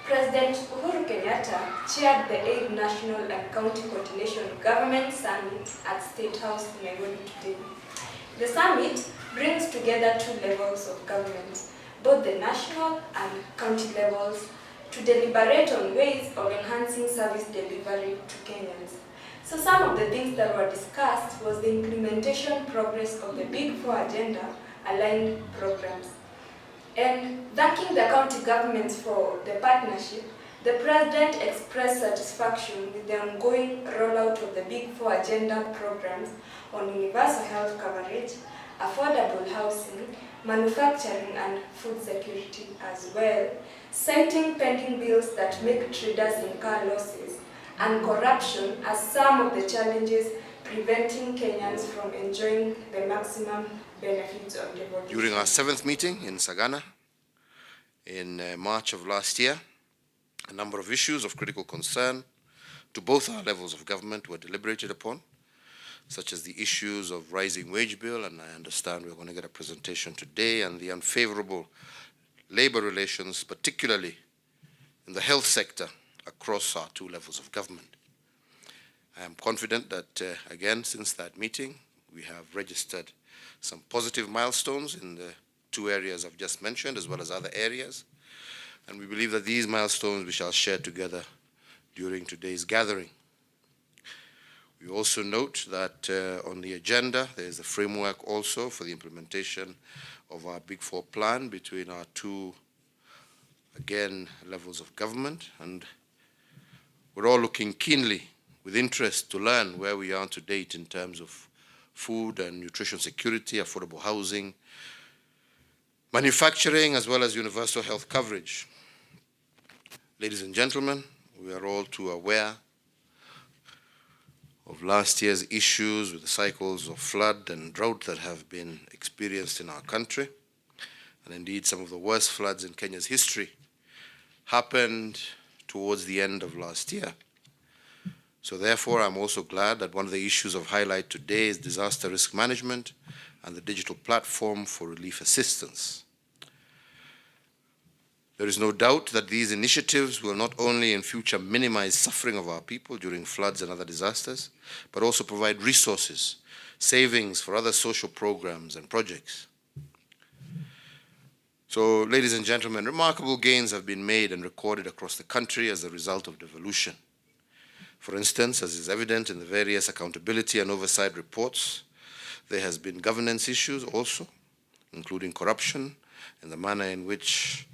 President Uhuru Kenyatta chaired the 8th National and County Coordination Government Summit at State House, Nairobi today. The summit brings together two levels of government, both the national and county levels, to deliberate on ways of enhancing service delivery to Kenyans. So some of the things that were discussed was the implementation progress of the Big Four agenda aligned programs. And thanking the county governments for the partnership, the President expressed satisfaction with the ongoing rollout of the Big Four agenda programs on universal health coverage, affordable housing, manufacturing and food security as well, citing pending bills that make traders incur losses and corruption as some of the challenges preventing Kenyans from enjoying the maximum benefits of devolution. During our 7th meeting in Sagana in March of last year, a number of issues of critical concern to both our levels of government were deliberated upon, such as the issues of rising wage bill, and I understand we're going to get a presentation today, and the unfavorable labor relations, particularly in the health sector across our two levels of government. I am confident that, again, since that meeting, we have registered some positive milestones in the two areas I've just mentioned, as well as other areas. And we believe that these milestones we shall share together during today's gathering. We also note that on the agenda, there is a framework also for the implementation of our Big Four plan between our two, again, levels of government. And we're all looking keenly with interest to learn where we are to date in terms of food and nutrition security, affordable housing, manufacturing, as well as universal health coverage. Ladies and gentlemen, we are all too aware of last year's issues with the cycles of flood and drought that have been experienced in our country. And indeed, some of the worst floods in Kenya's history happened towards the end of last year. So therefore, I'm also glad that one of the issues of highlight today is disaster risk management and the digital platform for relief assistance. There is no doubt that these initiatives will not only in future minimize suffering of our people during floods and other disasters, but also provide resources, savings for other social programs and projects. So, ladies and gentlemen, remarkable gains have been made and recorded across the country as a result of devolution. For instance, as is evident in the various accountability and oversight reports, there has been governance issues also, including corruption and the manner in which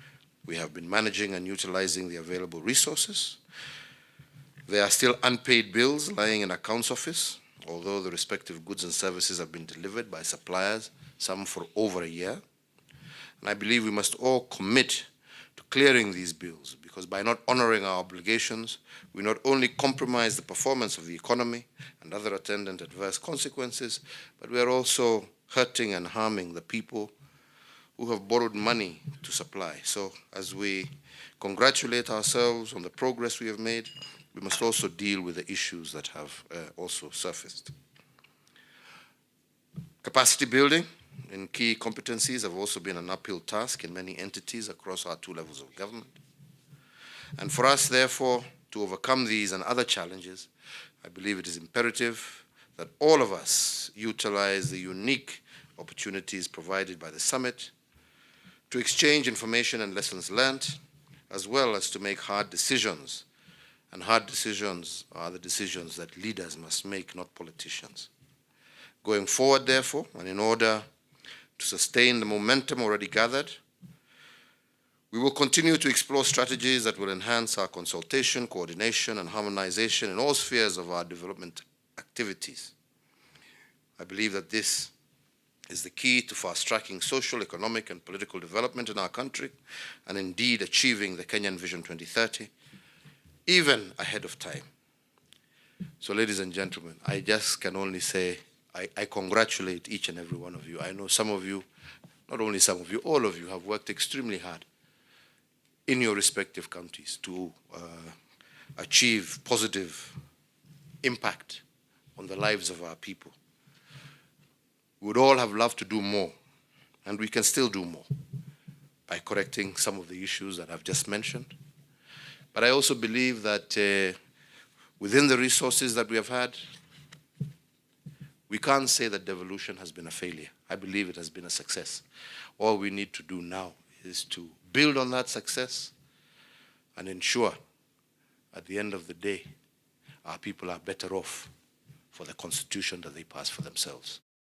we have been managing and utilizing the available resources. There are still unpaid bills lying in accounts office, although the respective goods and services have been delivered by suppliers, some for over a year. And I believe we must all commit to clearing these bills, because by not honoring our obligations, we not only compromise the performance of the economy and other attendant adverse consequences, but we are also hurting and harming the people who have borrowed money to supply. So as we congratulate ourselves on the progress we have made, we must also deal with the issues that have also surfaced. Capacity building in key competencies have also been an uphill task in many entities across our two levels of government. And for us, therefore, to overcome these and other challenges, I believe it is imperative that all of us utilize the unique opportunities provided by the summit to exchange information and lessons learned, as well as to make hard decisions. And hard decisions are the decisions that leaders must make, not politicians. Going forward, therefore, and in order to sustain the momentum already gathered, we will continue to explore strategies that will enhance our consultation, coordination, and harmonization in all spheres of our development activities. I believe that this is the key to fast-tracking social, economic, and political development in our country, and indeed achieving the Kenyan Vision 2030, even ahead of time. So, ladies and gentlemen, I just can only say I congratulate each and every one of you. I know some of you, not only some of you, all of you have worked extremely hard in your respective countries to achieve positive impact on the lives of our people. We would all have loved to do more, and we can still do more by correcting some of the issues that I've just mentioned, But I also believe that within the resources that we have had, we can't say that devolution has been a failure. I believe it has been a success. All we need to do now is to build on that success and ensure at the end of the day, our people are better off for the constitution that they pass for themselves.